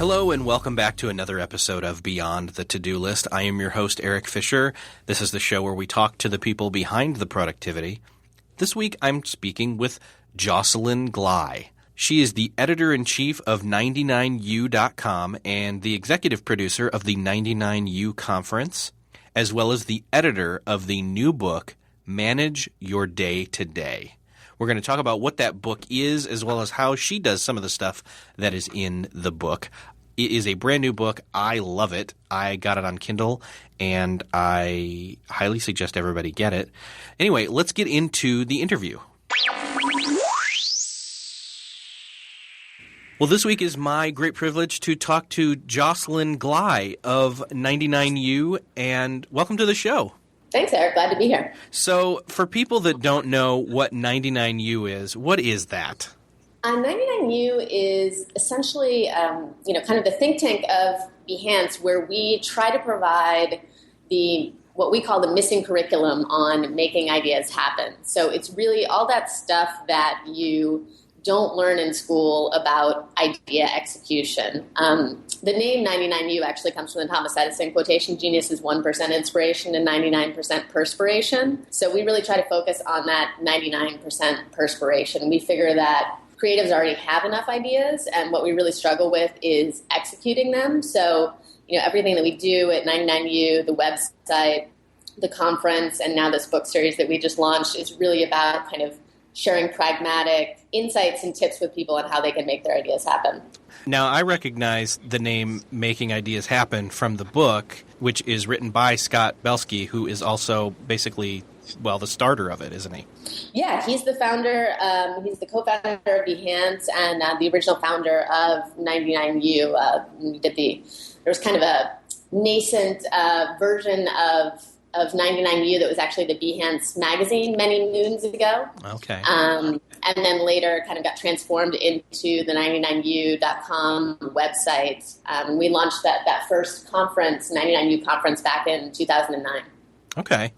Hello and welcome back to another episode of Beyond the To-Do List. I am your host, Eric Fisher. This is the show where we talk to the people behind the productivity. This week I'm speaking with Jocelyn Glei. She is the editor-in-chief of 99u.com and the executive producer of the 99u conference, as well as the editor of the new book, Manage Your Day Today. We're going to talk about what that book is, as well as how she does some of the stuff that is in the book. It is a brand new book. I love it. I got it on Kindle, and I highly suggest everybody get it. Anyway, let's get into the interview. Well, this week is my great privilege to talk to Jocelyn Glei of 99u, and welcome to the show. Thanks, Eric. Glad to be here. So, for people that don't know what 99u is, what is that? 99u is essentially, kind of the think tank of Behance, where we try to provide what we call the missing curriculum on making ideas happen. So it's really all that stuff that you don't learn in school about idea execution. The name 99u actually comes from the Thomas Edison quotation, genius is 1% inspiration and 99% perspiration. So we really try to focus on that 99% perspiration. We figure that creatives already have enough ideas, and what we really struggle with is executing them. So, everything that we do at 99u, the website, the conference, and now this book series that we just launched is really about kind of sharing pragmatic insights and tips with people on how they can make their ideas happen. Now, I recognize the name Making Ideas Happen from the book, which is written by Scott Belsky, who is also basically, the starter of it, isn't he? Yeah, he's the founder. He's the co-founder of Behance and the original founder of 99u. There was kind of a nascent version of 99u that was actually the Behance magazine many moons ago. Okay. And then later kind of got transformed into the 99u.com website. We launched that first conference, 99u conference, back in 2009. Okay.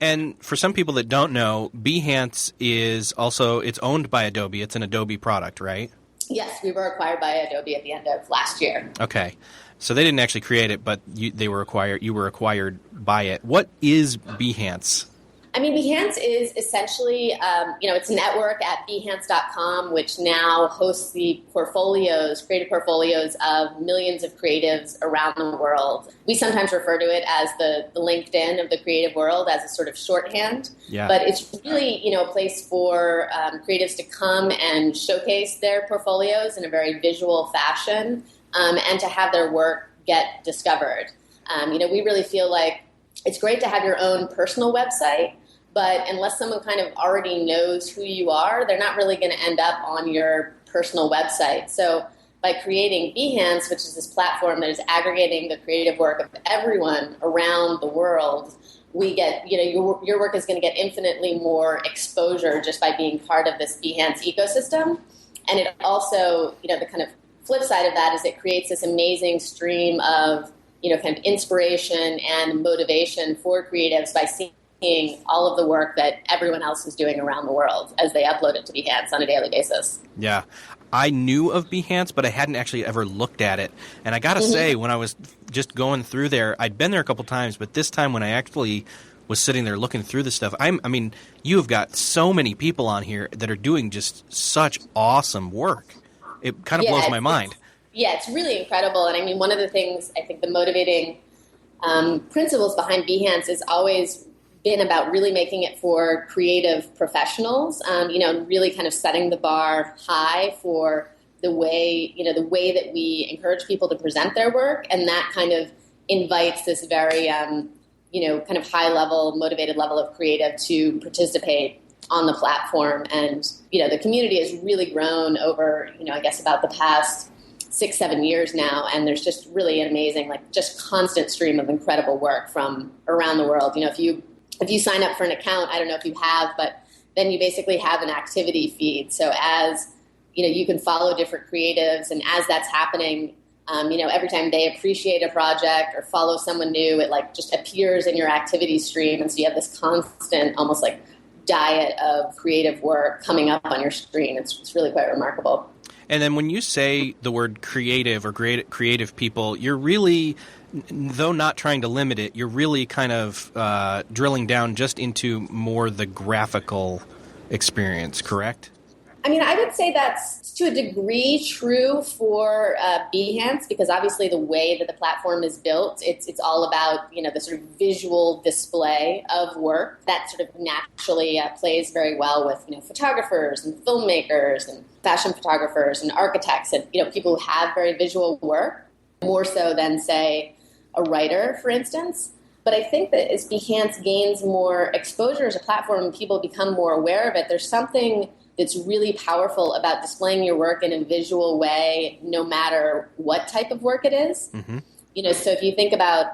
And for some people that don't know, Behance is also, it's owned by Adobe. It's an Adobe product, right? Yes, we were acquired by Adobe at the end of last year. Okay. So they didn't actually create it, but you were acquired by it. What is Behance? Behance is essentially, it's a network at Behance.com, which now hosts the creative portfolios of millions of creatives around the world. We sometimes refer to it as the LinkedIn of the creative world as a sort of shorthand. Yeah. But it's really, a place for creatives to come and showcase their portfolios in a very visual fashion and to have their work get discovered. We really feel like it's great to have your own personal website, but unless someone kind of already knows who you are, they're not really going to end up on your personal website. So by creating Behance, which is this platform that is aggregating the creative work of everyone around the world, we get, your work is going to get infinitely more exposure just by being part of this Behance ecosystem. And it also, the kind of flip side of that is it creates this amazing stream of, kind of inspiration and motivation for creatives by seeing all of the work that everyone else is doing around the world as they upload it to Behance on a daily basis. Yeah. I knew of Behance, but I hadn't actually ever looked at it. And I got to say, when I was just going through there, I'd been there a couple times, but this time when I actually was sitting there looking through the stuff, you have got so many people on here that are doing just such awesome work. It kind of blows my mind. It's really incredible. And one of the things, I think the motivating principles behind Behance has always been about really making it for creative professionals, really kind of setting the bar high for the way that we encourage people to present their work. And that kind of invites this very, kind of high level, motivated level of creative to participate on the platform. And, the community has really grown over, I guess about the past 6-7 years now. And there's just really an amazing, just constant stream of incredible work from around the world. If you sign up for an account, I don't know if you have, but then you basically have an activity feed. So as, you can follow different creatives, and as that's happening, every time they appreciate a project or follow someone new, it just appears in your activity stream. And so you have this constant, almost diet of creative work coming up on your screen. It's really quite remarkable. And then when you say the word creative or creative people, you're really, though not trying to limit it, you're really kind of drilling down just into more the graphical experience, correct? I mean, I would say that's to a degree true for Behance, because obviously the way that the platform is built, it's all about, the sort of visual display of work that sort of naturally plays very well with, photographers and filmmakers and fashion photographers and architects and, people who have very visual work, more so than, say, a writer, for instance. But I think that as Behance gains more exposure as a platform and people become more aware of it, there's something that's really powerful about displaying your work in a visual way, no matter what type of work it is. Mm-hmm. So if you think about,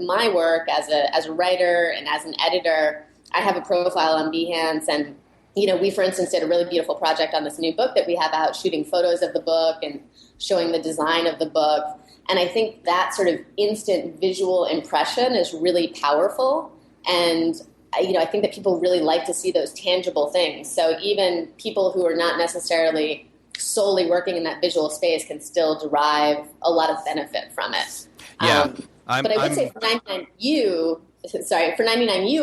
my work as a writer and as an editor, I have a profile on Behance, and, we, for instance, did a really beautiful project on this new book that we have out, shooting photos of the book and showing the design of the book. And I think that sort of instant visual impression is really powerful. And I think that people really like to see those tangible things. So even people who are not necessarily solely working in that visual space can still derive a lot of benefit from it. Yeah. But I would say for 99U,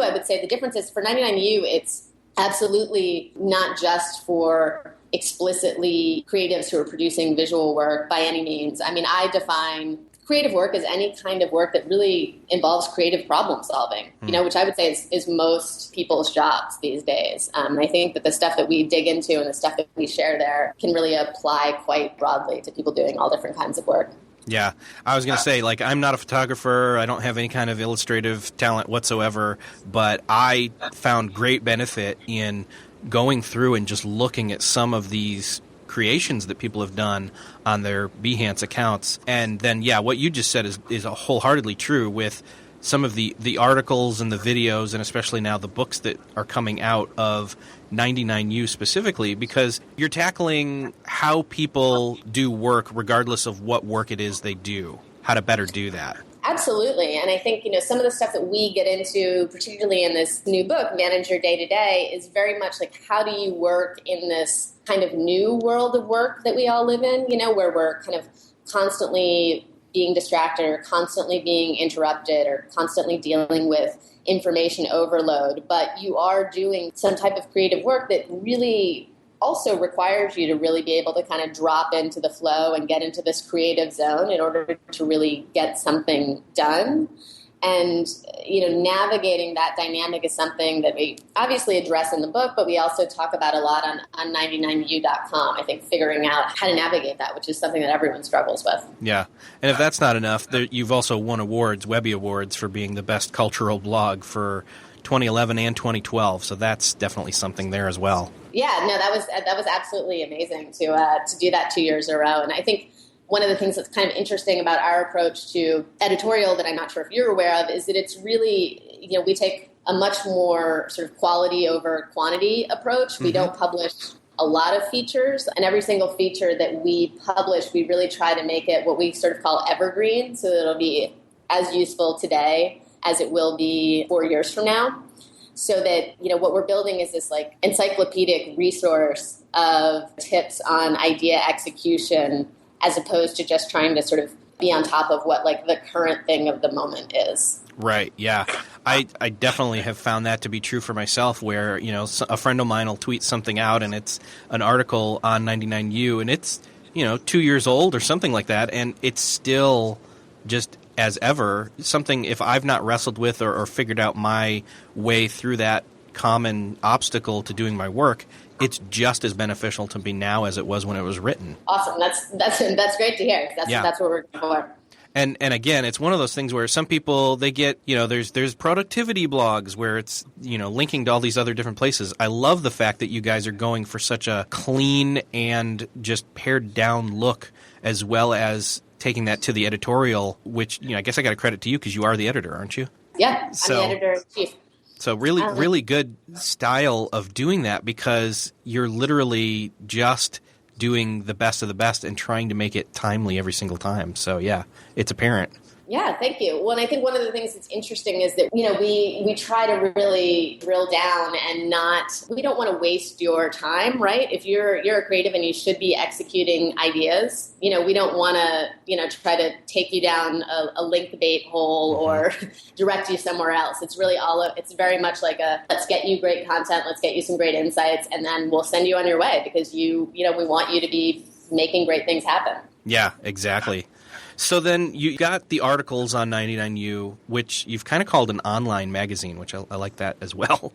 I would say the difference is for 99U, it's absolutely not just for explicitly creatives who are producing visual work by any means. I mean, I define creative work as any kind of work that really involves creative problem solving, which I would say is most people's jobs these days. I think that the stuff that we dig into and the stuff that we share there can really apply quite broadly to people doing all different kinds of work. Yeah, I was going to say, I'm not a photographer. I don't have any kind of illustrative talent whatsoever, but I found great benefit in going through and just looking at some of these creations that people have done on their Behance accounts. And then, what you just said is wholeheartedly true with some of the articles and the videos, and especially now the books that are coming out of 99U specifically, because you're tackling how people do work regardless of what work it is they do, how to better do that. Absolutely. And I think, some of the stuff that we get into, particularly in this new book, Manage Your Day to Day, is very much like, how do you work in this kind of new world of work that we all live in, where we're kind of constantly being distracted or constantly being interrupted or constantly dealing with information overload. But you are doing some type of creative work that really also requires you to really be able to kind of drop into the flow and get into this creative zone in order to really get something done. And, navigating that dynamic is something that we obviously address in the book, but we also talk about a lot on 99u.com. I think figuring out how to navigate that, which is something that everyone struggles with. Yeah. And if that's not enough, you've also won awards, Webby Awards, for being the best cultural blog for 2011 and 2012. So that's definitely something there as well. Yeah, no, that was absolutely amazing to do that 2 years in a row. And I think one of the things that's kind of interesting about our approach to editorial that I'm not sure if you're aware of is that it's really, we take a much more sort of quality over quantity approach. Mm-hmm. We don't publish a lot of features, and every single feature that we publish, we really try to make it what we sort of call evergreen, so that it'll be as useful today as it will be 4 years from now. So that, what we're building is this encyclopedic resource of tips on idea execution, as opposed to just trying to sort of be on top of what the current thing of the moment is. Right, yeah. I definitely have found that to be true for myself, where, a friend of mine will tweet something out and it's an article on 99U and it's, 2 years old or something like that, and it's still just as ever something, if I've not wrestled with or figured out my way through that common obstacle to doing my work, it's just as beneficial to me now as it was when it was written. Awesome. That's great to hear. That's what we're going for. And again, it's one of those things where some people, they get, there's productivity blogs where it's, linking to all these other different places. I love the fact that you guys are going for such a clean and just pared down look, as well as taking that to the editorial, which, I guess I got to credit to you because you are the editor, aren't you? Yeah, I'm the editor-in-chief. So really good style of doing that, because you're literally just doing the best of the best and trying to make it timely every single time. So, yeah, it's apparent. Yeah, thank you. Well, and I think one of the things that's interesting is that, we try to really drill down and we don't want to waste your time, right? If you're a creative and you should be executing ideas, we don't want to, try to take you down a link bait hole or direct you somewhere else. It's really it's very much like let's get you great content, let's get you some great insights, and then we'll send you on your way because we want you to be making great things happen. Yeah, exactly. So then you got the articles on 99U, which you've kind of called an online magazine, which I like that as well.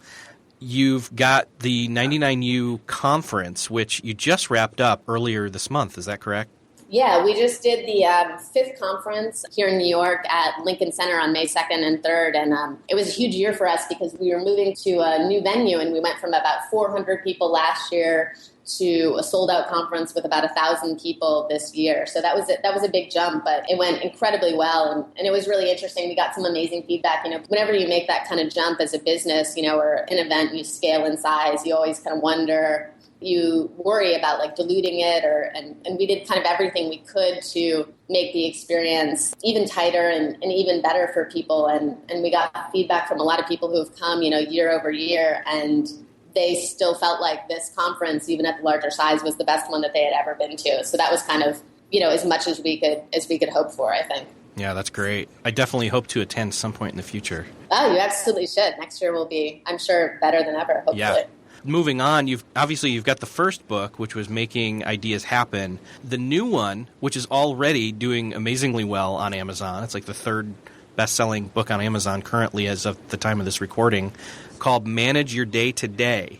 You've got the 99U conference, which you just wrapped up earlier this month. Is that correct? Yeah, we just did the 5th conference here in New York at Lincoln Center on May 2nd and 3rd. And it was a huge year for us because we were moving to a new venue, and we went from about 400 people last year to a sold-out conference with about 1,000 people this year. So that was a big jump, but it went incredibly well, and it was really interesting. We got some amazing feedback. Whenever you make that kind of jump as a business, or an event, you scale in size, you always kind of wonder, you worry about like diluting it, and we did kind of everything we could to make the experience even tighter and even better for people. And we got feedback from a lot of people who have come, year over year, and they still felt like this conference, even at the larger size, was the best one that they had ever been to. So that was kind of, as much as we could hope for, I think. Yeah, that's great. I definitely hope to attend some point in the future. Oh, you absolutely should. Next year will be, I'm sure, better than ever, hopefully. Yeah. Moving on, you've got the first book, which was Making Ideas Happen. The new one, which is already doing amazingly well on Amazon. It's like the 3rd best-selling book on Amazon currently as of the time of this recording, called Manage Your Day Today.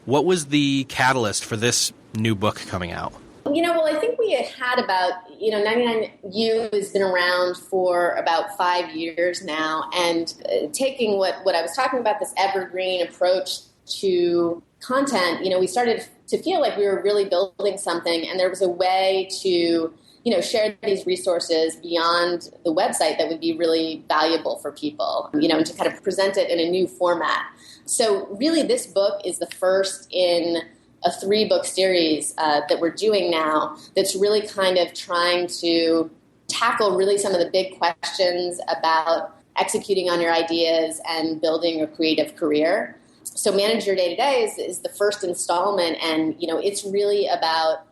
What was the catalyst for this new book coming out? Well, I think we had about, 99U has been around for about 5 years now, and taking what I was talking about, this evergreen approach to content, we started to feel like we were really building something, and there was a way to share these resources beyond the website that would be really valuable for people, and to kind of present it in a new format. So really this book is the first in a 3-book series that we're doing now that's really kind of trying to tackle really some of the big questions about executing on your ideas and building a creative career. So Manage Your Day Today is the first installment, and it's really about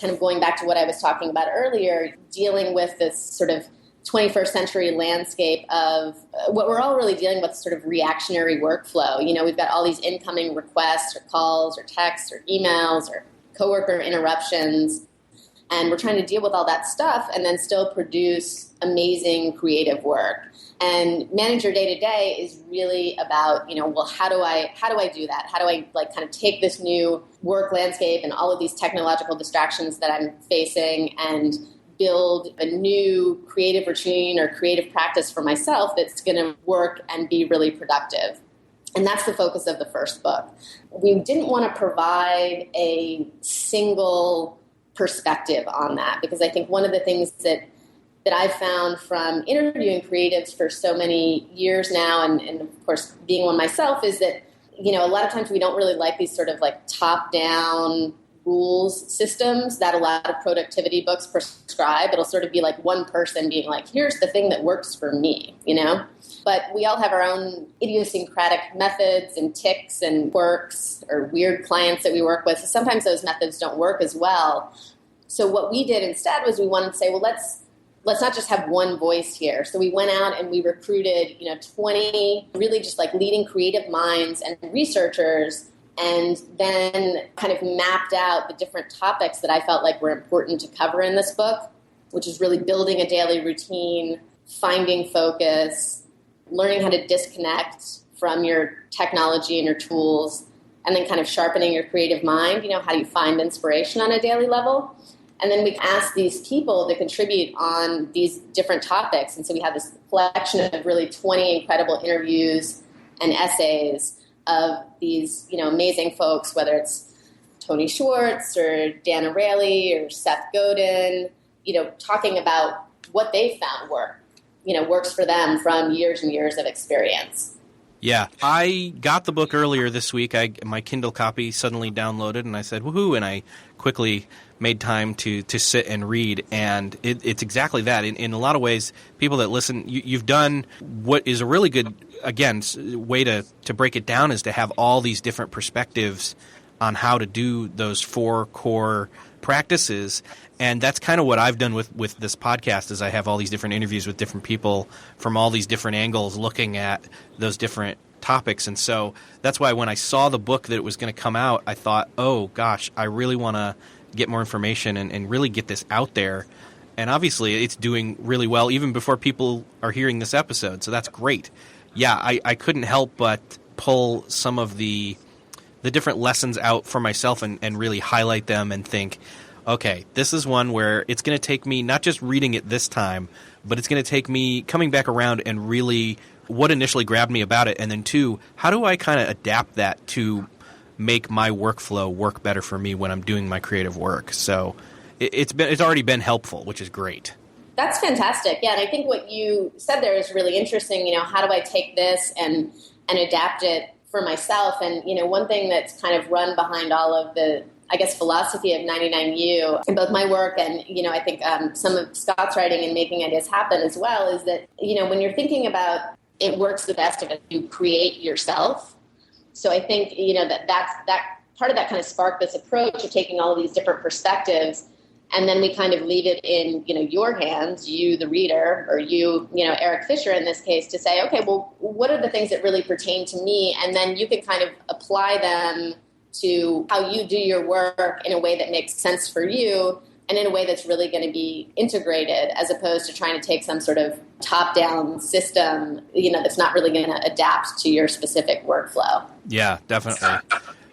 kind of going back to what I was talking about earlier, dealing with this sort of 21st century landscape of what we're all really dealing with, sort of reactionary workflow. We've got all these incoming requests or calls or texts or emails or coworker interruptions, and we're trying to deal with all that stuff and then still produce amazing creative work. And Manage Your Day Today is really about, well, how do I do that? How do I kind of take this new work landscape and all of these technological distractions that I'm facing and build a new creative routine or creative practice for myself that's going to work and be really productive. And that's the focus of the first book. We didn't want to provide a single perspective on that, because I think one of the things that I've found from interviewing creatives for so many years now, and of course being one myself, is that, a lot of times we don't really like these sort of top-down rules systems that a lot of productivity books prescribe. It'll sort of be like one person being like, here's the thing that works for me, But we all have our own idiosyncratic methods and tics and quirks or weird clients that we work with. So sometimes those methods don't work as well. So what we did instead was we wanted to say, well, let's not just have one voice here. So we went out and we recruited, 20 really just leading creative minds and researchers, and then kind of mapped out the different topics that I felt like were important to cover in this book, which is really building a daily routine, finding focus, learning how to disconnect from your technology and your tools, and then kind of sharpening your creative mind. How do you find inspiration on a daily level? And then we asked these people to contribute on these different topics. And so we have this collection of really 20 incredible interviews and essays of these, amazing folks, whether it's Tony Schwartz or Dan Ariely or Seth Godin, talking about what they found works for them from years and years of experience. Yeah, I got the book earlier this week. My Kindle copy suddenly downloaded, and I said, woohoo, and I quickly made time to sit and read, and it's exactly that. In a lot of ways, people that listen, you've done what is a really good, again, way to break it down is to have all these different perspectives on how to do those 4 core practices. And that's kind of what I've done with this podcast is I have all these different interviews with different people from all these different angles looking at those different topics. And so that's why when I saw the book that it was going to come out, I thought, oh, gosh, I really want to get more information and really get this out there. And obviously it's doing really well even before people are hearing this episode. So that's great. Yeah, I couldn't help but pull some of the different lessons out for myself and really highlight them and think, okay, this is one where it's going to take me not just reading it this time, but it's going to take me coming back around and really what initially grabbed me about it. And then 2, how do I kind of adapt that to make my workflow work better for me when I'm doing my creative work? So it's already been helpful, which is great. That's fantastic. Yeah, and I think what you said there is really interesting. How do I take this and adapt it for myself? And, one thing that's kind of run behind all of the, I guess, philosophy of 99U in both my work and, I think some of Scott's writing and Making Ideas Happen as well is that, when you're thinking about it works the best if you create yourself. So I think, that part of that kind of sparked this approach of taking all of these different perspectives. And then we kind of leave it in, your hands, you, the reader, or you, Eric Fisher in this case, to say, okay, well, what are the things that really pertain to me? And then you can kind of apply them to how you do your work in a way that makes sense for you and in a way that's really going to be integrated as opposed to trying to take some sort of top-down system, that's not really going to adapt to your specific workflow. Yeah, definitely.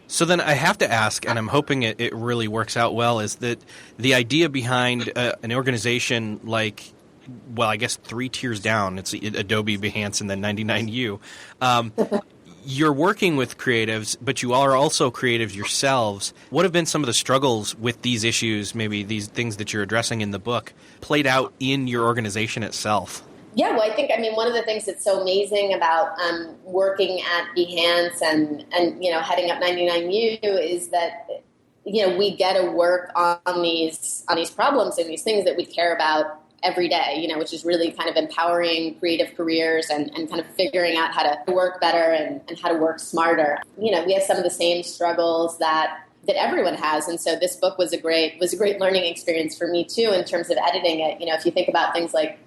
So then I have to ask, and I'm hoping it really works out well, is that the idea behind an organization like, well, I guess 3 tiers down, it's Adobe, Behance, and then 99U. You're working with creatives, but you are also creatives yourselves. What have been some of the struggles with these issues, maybe these things that you're addressing in the book, played out in your organization itself? Yeah, well, I think, one of the things that's so amazing about working at Behance and heading up 99U is that, we get to work on these problems and these things that we care about every day, which is really kind of empowering creative careers and kind of figuring out how to work better and how to work smarter. We have some of the same struggles that everyone has. And so this book was a great learning experience for me too, in terms of editing it. If you think about things like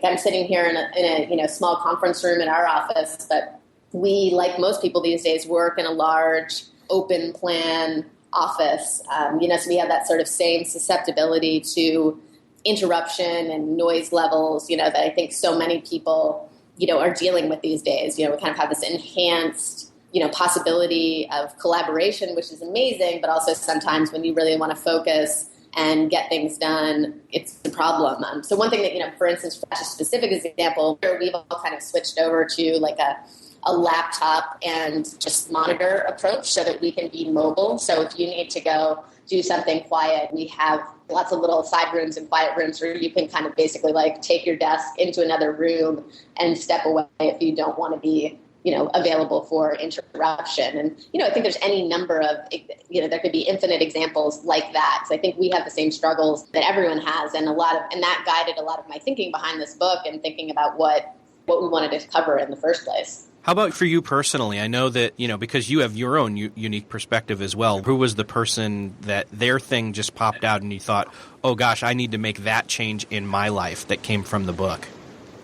I'm sitting here in a small conference room in our office, but we, like most people these days, work in a large open plan office. So we have that sort of same susceptibility to interruption and noise levels, that I think so many people, are dealing with these days. We kind of have this enhanced, possibility of collaboration, which is amazing, but also sometimes when you really want to focus and get things done, it's a problem. So one thing that, for instance, for a specific example, we've all kind of switched over to like a laptop and just monitor approach so that we can be mobile. So if you need to go do something quiet, we have lots of little side rooms and quiet rooms where you can kind of basically like take your desk into another room and step away if you don't want to be, available for interruption. And, I think there's any number of, there could be infinite examples like that. So I think we have the same struggles that everyone has. And that guided a lot of my thinking behind this book and thinking about what we wanted to cover in the first place. How about for you personally? I know that, because you have your own unique perspective as well. Who was the person that their thing just popped out and you thought, oh gosh, I need to make that change in my life that came from the book?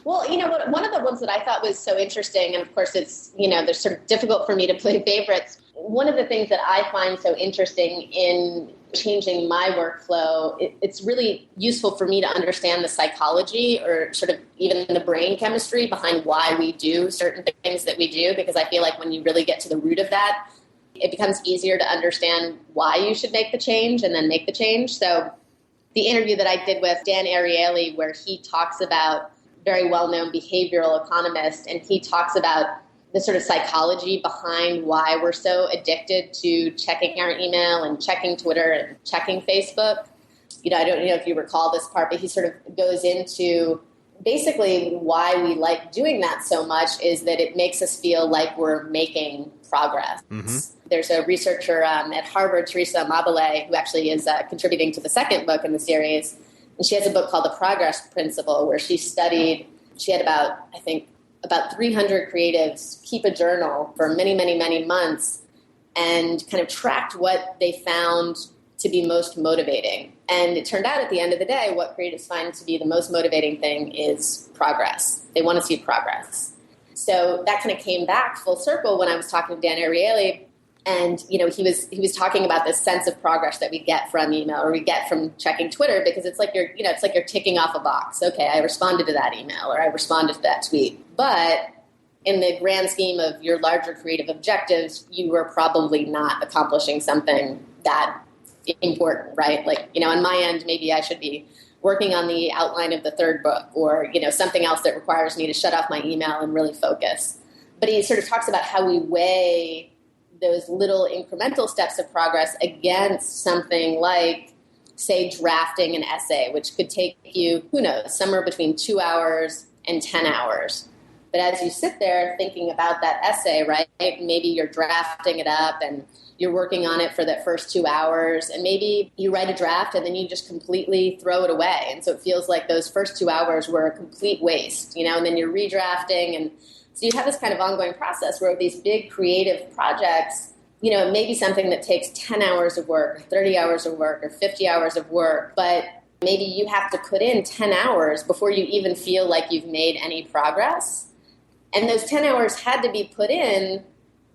Well, one of the ones that I thought was so interesting, and of course it's, they're sort of difficult for me to play favorites. One of the things that I find so interesting in changing my workflow, it's really useful for me to understand the psychology or sort of even the brain chemistry behind why we do certain things that we do, because I feel like when you really get to the root of that, it becomes easier to understand why you should make the change and then make the change. So the interview that I did with Dan Ariely, where he talks about, very well-known behavioral economist, and he talks about the sort of psychology behind why we're so addicted to checking our email and checking Twitter and checking Facebook. I don't know if you recall this part, but he sort of goes into basically why we like doing that so much is that it makes us feel like we're making progress. Mm-hmm. There's a researcher at Harvard, Teresa Amabile, who actually is contributing to the second book in the series. And she has a book called The Progress Principle, where she had about 300 creatives keep a journal for many, many, many months and kind of tracked what they found to be most motivating. And it turned out at the end of the day, what creatives find to be the most motivating thing is progress. They want to see progress. So that kind of came back full circle when I was talking to Dan Ariely. And, he was talking about this sense of progress that we get from email or we get from checking Twitter, because it's like you're ticking off a box. Okay, I responded to that email or I responded to that tweet. But in the grand scheme of your larger creative objectives, you were probably not accomplishing something that important, right? Like, on my end, maybe I should be working on the outline of the third book or, something else that requires me to shut off my email and really focus. But he sort of talks about how we weigh those little incremental steps of progress against something like, say, drafting an essay, which could take you, who knows, somewhere between 2 hours and 10 hours. But as you sit there thinking about that essay, right, maybe you're drafting it up and you're working on it for that first 2 hours, and maybe you write a draft and then you just completely throw it away. And so it feels like those first 2 hours were a complete waste, and then you're redrafting. And so you have this kind of ongoing process where these big creative projects, it may be something that takes 10 hours of work, or 30 hours of work, or 50 hours of work, but maybe you have to put in 10 hours before you even feel like you've made any progress. And those 10 hours had to be put in,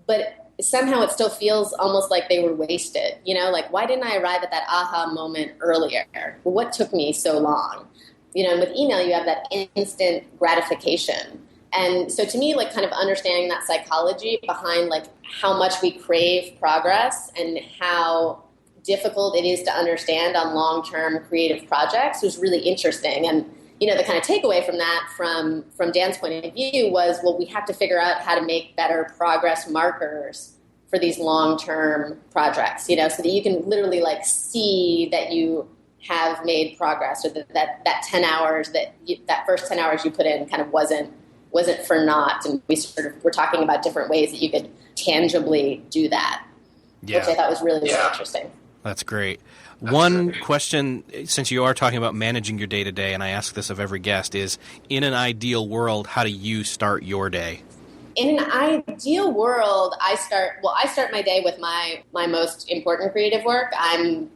but somehow it still feels almost like they were wasted. Like, why didn't I arrive at that aha moment earlier? Well, what took me so long? And with email, you have that instant gratification. And so to me, like, kind of understanding that psychology behind, like, how much we crave progress and how difficult it is to understand on long-term creative projects was really interesting. And, the kind of takeaway from that, from Dan's point of view was, well, we have to figure out how to make better progress markers for these long-term projects, so that you can literally, like, see that you have made progress, or that 10 hours, that first 10 hours you put in kind of wasn't for naught. And we're talking about different ways that you could tangibly do that, which I thought was really interesting. That's great. One question, since you are talking about managing your day-to-day, and I ask this of every guest, is, in an ideal world, how do you start your day? In an ideal world, I start my day with my most important creative work. I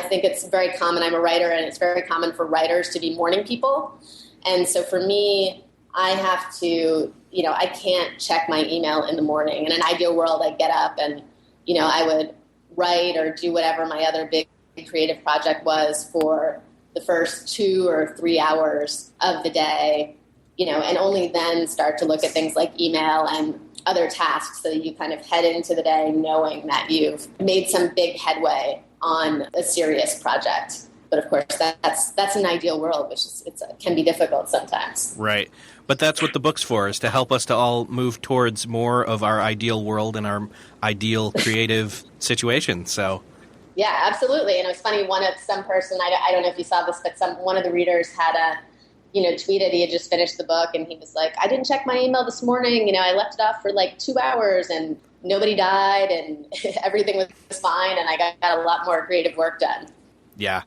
think it's very common. I'm a writer, and it's very common for writers to be morning people. And so for me, I have to, I can't check my email in the morning. In an ideal world, I get up and, I would write or do whatever my other big creative project was for the first 2 or 3 hours of the day, and only then start to look at things like email and other tasks, so that you kind of head into the day knowing that you've made some big headway on a serious project. But of course, that's an ideal world, which can be difficult sometimes. Right. But that's what the book's for, is to help us to all move towards more of our ideal world and our ideal creative situation. So, yeah, absolutely. And it was funny. Some person, I don't know if you saw this, but one of the readers had tweeted he had just finished the book, and he was like, I didn't check my email this morning. I left it off for like 2 hours, and nobody died, and everything was fine, and I got a lot more creative work done. Yeah.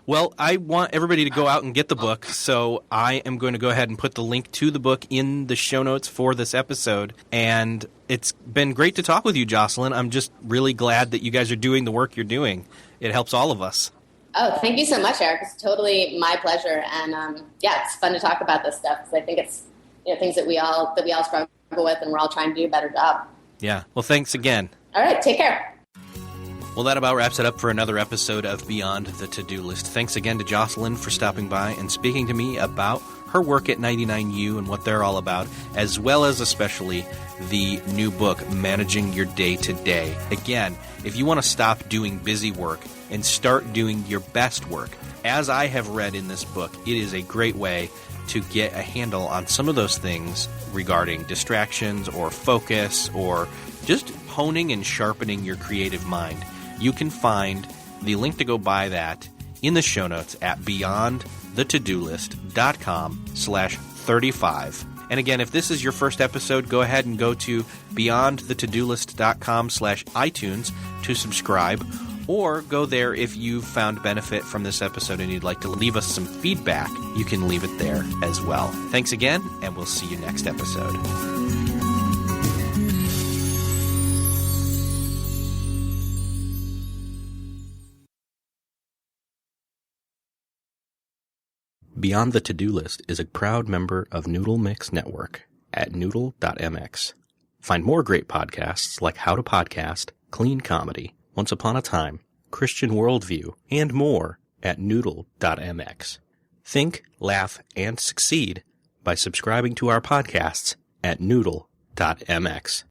Well, I want everybody to go out and get the book, so I am going to go ahead and put the link to the book in the show notes for this episode. And it's been great to talk with you, Jocelyn. I'm just really glad that you guys are doing the work you're doing. It helps all of us. Oh, thank you so much, Eric. It's totally my pleasure. And it's fun to talk about this stuff, because I think it's things that we all struggle with, and we're all trying to do a better job. Yeah. Well, thanks again. All right. Take care. Well, that about wraps it up for another episode of Beyond the To-Do List. Thanks again to Jocelyn for stopping by and speaking to me about her work at 99U and what they're all about, as well as especially the new book, Managing Your Day-to-Day. Again, if you want to stop doing busy work and start doing your best work, as I have read in this book, it is a great way to get a handle on some of those things regarding distractions or focus or just honing and sharpening your creative mind. You can find the link to go buy that in the show notes at beyondthetodolist.com. beyondthetodolist.com/35. And again, if this is your first episode, go ahead and go to beyondthetodolist.com/iTunes to subscribe, or go there if you've found benefit from this episode and you'd like to leave us some feedback. You can leave it there as well. Thanks again, and we'll see you next episode. Beyond the To-Do List is a proud member of Noodle.mx Network at Noodle.mx. Find more great podcasts like How to Podcast, Clean Comedy, Once Upon a Time, Christian Worldview, and more at Noodle.mx. Think, laugh, and succeed by subscribing to our podcasts at Noodle.mx.